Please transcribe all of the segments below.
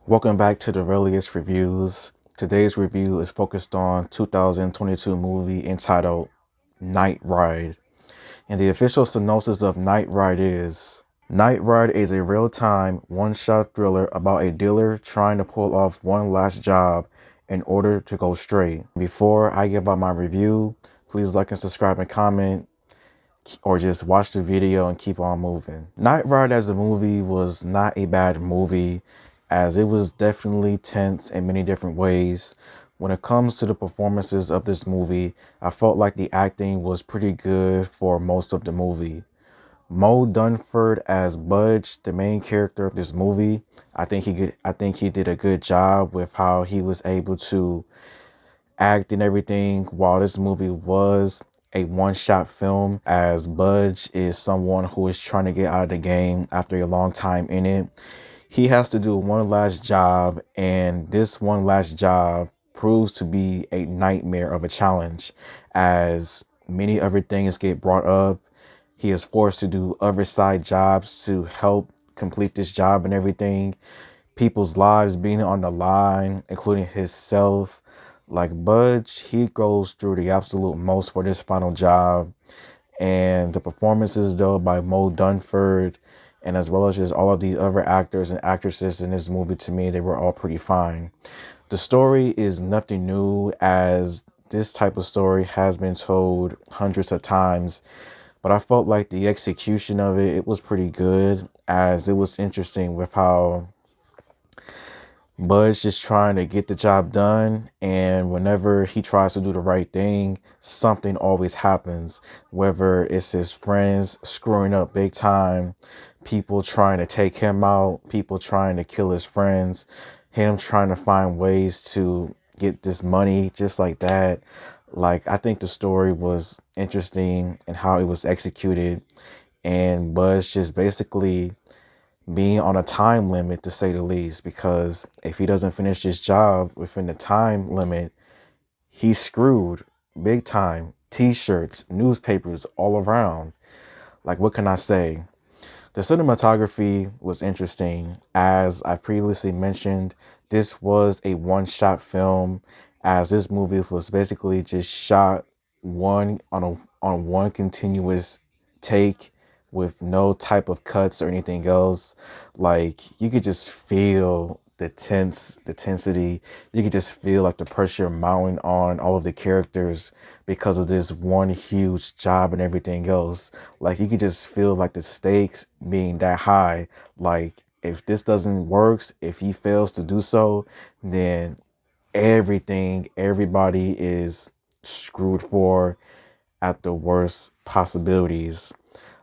Welcome back to the Reliest Reviews. Today's review is focused on 2022 movie entitled Nightride. And the official synopsis of Nightride is: Nightride is a real-time, one-shot thriller about a dealer trying to pull off one last job in order to go straight. Before I give out my review, please like and subscribe and comment, or just watch the video and keep on moving. Nightride as a movie was not a bad movie, as it was definitely tense in many different ways. When it comes to the performances of this movie, I felt like the acting was pretty good for most of the movie. Mo Dunford as Budge, the main character of this movie, I think he did a good job with how he was able to act and everything. While this movie was a one-shot film, as Budge is someone who is trying to get out of the game after a long time in it, he has to do one last job, and this one last job proves to be a nightmare of a challenge, as many other things get brought up. He is forced to do other side jobs to help complete this job and everything. People's lives being on the line, including himself. Like Budge, he goes through the absolute most for this final job. And the performances, though, by Mo Dunford, and as well as just all of the other actors and actresses in this movie, to me, they were all pretty fine. The story is nothing new, as this type of story has been told hundreds of times, but I felt like the execution of it was pretty good, as it was interesting with how Bud's just trying to get the job done, and whenever he tries to do the right thing, something always happens. Whether it's his friends screwing up big time, people trying to take him out, people trying to kill his friends, him trying to find ways to get this money just like that. Like, I think the story was interesting and how it was executed, and Buzz just basically being on a time limit, to say the least, because if he doesn't finish his job within the time limit, he's screwed big time. T-shirts, newspapers all around. Like, what can I say? The cinematography was interesting. As I previously mentioned, this was a one-shot film, as this movie was basically just shot on one continuous take with no type of cuts or anything else. Like, you could just feel the tensity. You could just feel like the pressure mounting on all of the characters because of this one huge job and everything else. Like, you could just feel like the stakes being that high. Like, if this doesn't work, if he fails to do so, then everybody is screwed for at the worst possibilities.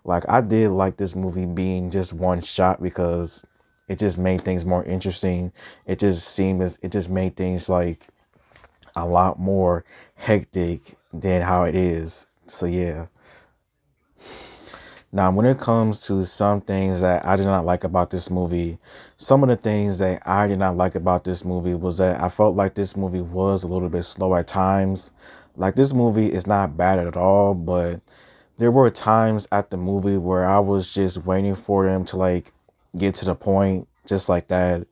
Like, I did like this movie being just one shot, because it just made things more interesting. It just made things like a lot more hectic than how it is. So yeah. Now, when it comes to some things that I did not like about this movie, some of the things that I did not like about this movie was that I felt like this movie was a little bit slow at times. Like, this movie is not bad at all, but there were times at the movie where I was just waiting for them to like get to the point, just like that.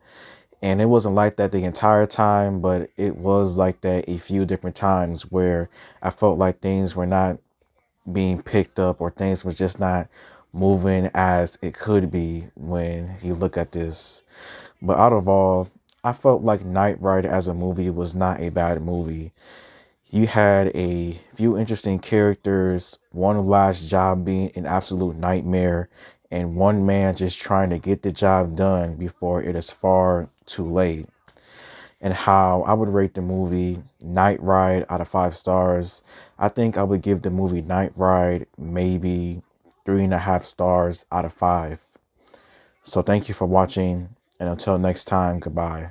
And it wasn't like that the entire time, but it was like that a few different times where I felt like things were not being picked up, or things was just not moving as it could be when you look at this. But out of all, I felt like Nightride as a movie was not a bad movie. You had a few interesting characters, one last job being an absolute nightmare, and one man just trying to get the job done before it is far too late. And how I would rate the movie Nightride out of 5 stars. I think I would give the movie Nightride maybe 3.5 stars out of 5. So thank you for watching, and until next time, goodbye.